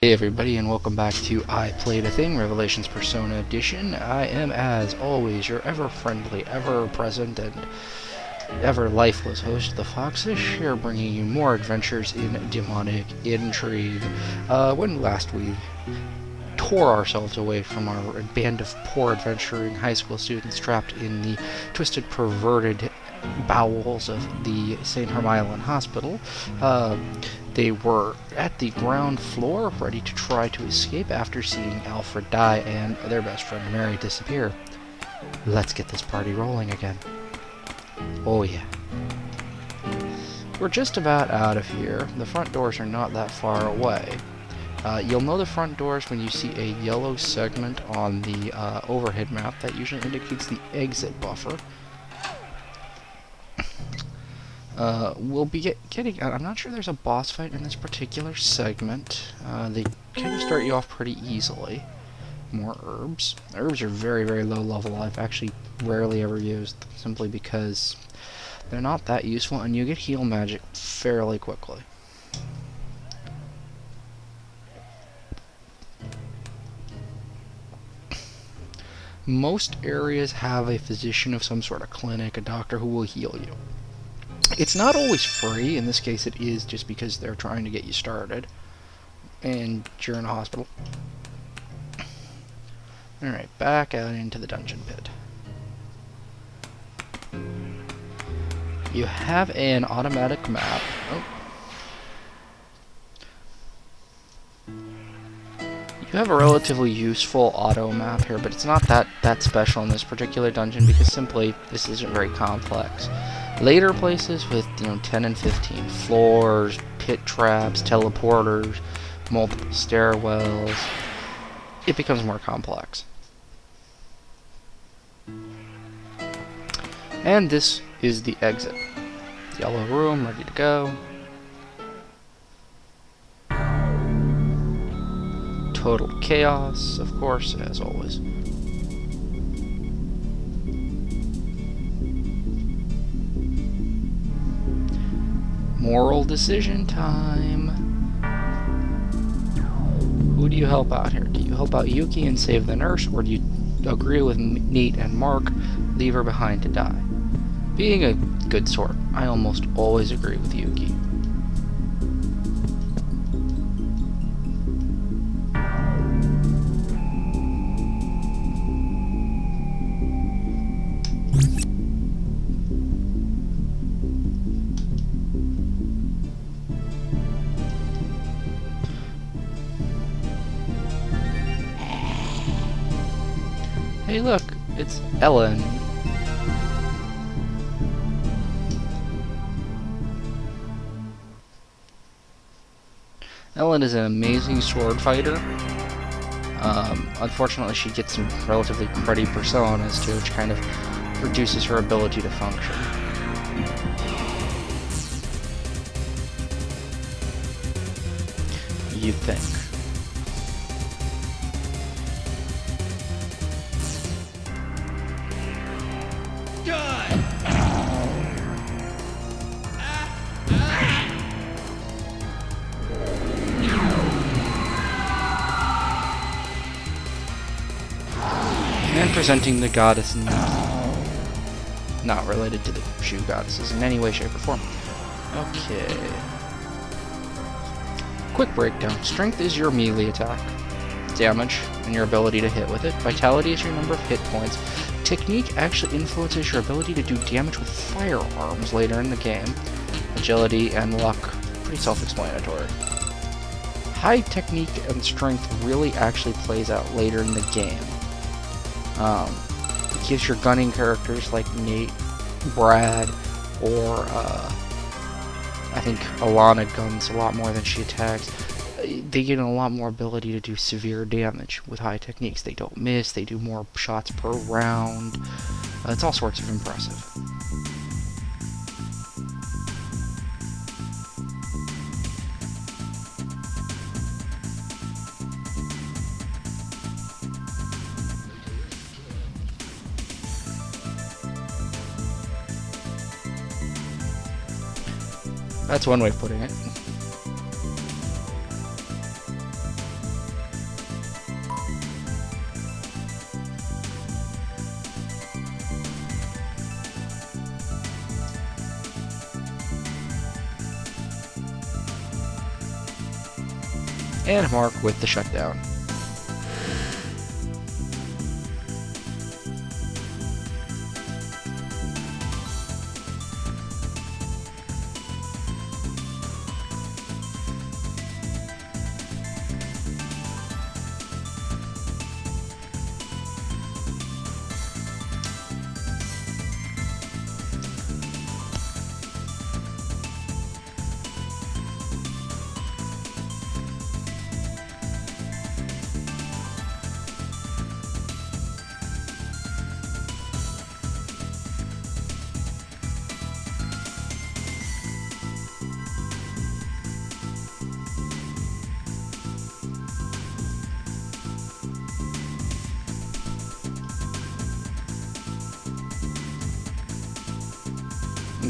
Hey everybody, and welcome back to I Played a Thing, Revelations Persona Edition. I am, as always, your ever-friendly, ever-present, and ever-lifeless host, the Foxish, here bringing you more adventures in demonic intrigue. When last we tore ourselves away from our band of poor adventuring high school students trapped in the twisted, perverted bowels of the St. Hermione Hospital, they were at the ground floor, ready to try to escape after seeing Alfred die and their best friend Mary disappear. Let's get this party rolling again. Oh yeah. We're just about out of here. The front doors are not that far away. You'll know the front doors when you see a yellow segment on the overhead map. That usually indicates the exit buffer. We'll be getting... I'm not sure there's a boss fight in this particular segment. They kind of start you off pretty easily. More herbs. Herbs are very, very low level. I've actually rarely ever used them, simply because they're not that useful, and you get heal magic fairly quickly. Most areas have a physician of some sort of clinic, a doctor who will heal you. It's not always free. In this case it is, just because they're trying to get you started and you're in a hospital. Alright, back out into the dungeon pit. You have an automatic map. You have a relatively useful auto map here, but it's not that special in this particular dungeon because simply this isn't very complex. Later places with 10 and 15 floors, pit traps, teleporters, multiple stairwells, it becomes more complex. And this is the exit. Yellow room, ready to go. Total chaos, of course, as always. Moral decision time. Who do you help out here? Do you help out Yuki and save the nurse, or do you agree with Neat and Mark, leave her behind to die? Being a good sort, I almost always agree with Yuki. Hey look, it's Ellen. Ellen is an amazing sword fighter. Unfortunately, she gets some relatively cruddy personas too, which kind of reduces her ability to function. You'd think. And presenting the goddess not related to the shoe goddesses in any way, shape, or form. Okay. Quick breakdown. Strength is your melee attack, damage, and your ability to hit with it. Vitality is your number of hit points. Technique actually influences your ability to do damage with firearms later in the game. Agility and luck, pretty self-explanatory. High technique and strength really actually plays out later in the game. It gives your gunning characters like Nate, Brad, or I think Alana guns a lot more than she attacks. They get a lot more ability to do severe damage with high techniques. They don't miss, they do more shots per round. It's all sorts of impressive. That's one way of putting it. and Mark with the shutdown.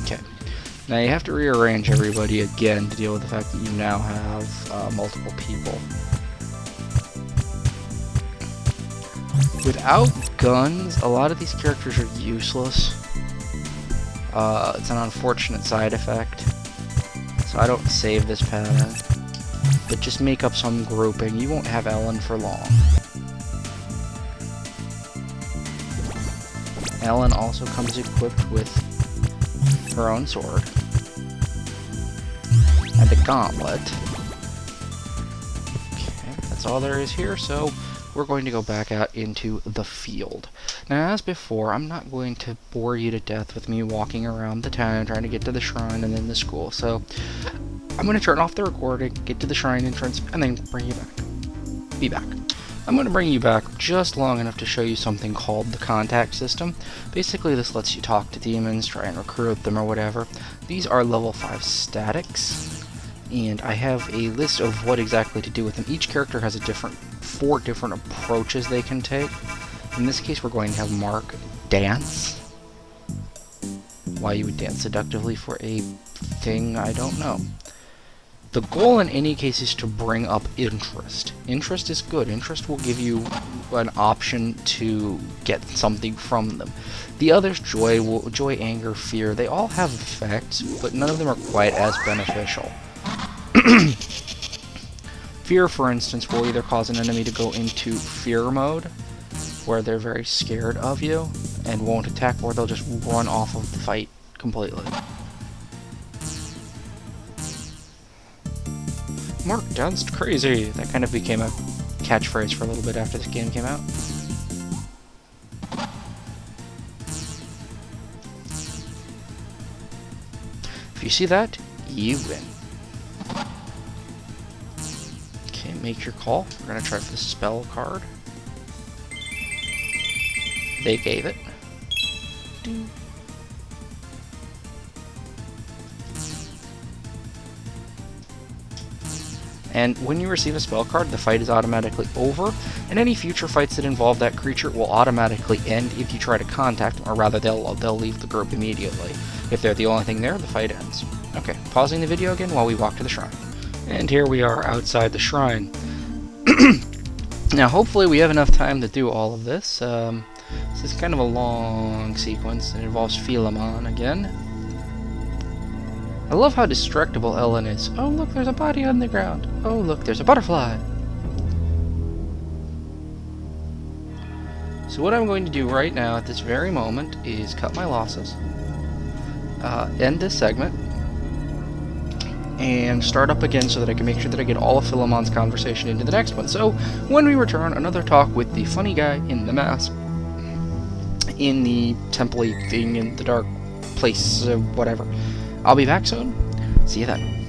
Okay. Now you have to rearrange everybody again to deal with the fact that you now have multiple people. Without guns, a lot of these characters are useless. It's an unfortunate side effect. So I don't save this pattern. But just make up some grouping. You won't have Ellen for long. Ellen also comes equipped with her own sword and a gauntlet. Okay, that's all there is here, so we're going to go back out into the field. Now, as before, I'm not going to bore you to death with me walking around the town trying to get to the shrine and then the school, so I'm going to turn off the recording, get to the shrine entrance, and then bring you back. Be back. I'm going to bring you back just long enough to show you something called the contact system. Basically, this lets you talk to demons, try and recruit them or whatever. These are level 5 statics, and I have a list of what exactly to do with them. Each character has a 4 different approaches they can take. In this case, we're going to have Mark dance. Why you would dance seductively for a thing, I don't know. The goal in any case is to bring up interest. Interest is good. Interest will give you an option to get something from them. The others, joy, anger, fear, they all have effects, but none of them are quite as beneficial. Fear, for instance, will either cause an enemy to go into fear mode, where they're very scared of you and won't attack, or they'll just run off of the fight completely. Mark danced crazy. That kind of became a catchphrase for a little bit after this game came out. If you see that, you win. Okay, make your call. We're gonna try for the spell card. They gave it. And when you receive a spell card, the fight is automatically over, and any future fights that involve that creature will automatically end if you try to contact them, or rather they'll leave the group immediately. If they're the only thing there, the fight ends. Okay, pausing the video again while we walk to the shrine. And here we are outside the shrine. Now hopefully we have enough time to do all of this. This is kind of a long sequence. It involves Philemon again. I love how destructible Ellen is. Oh look, there's a body on the ground. Oh look, there's a butterfly. So what I'm going to do right now at this very moment is cut my losses, end this segment, and start up again so that I can make sure that I get all of Philemon's conversation into the next one. So when we return, another talk with the funny guy in the mask, in the temple-y thing in the dark place, whatever. I'll be back soon. See you then.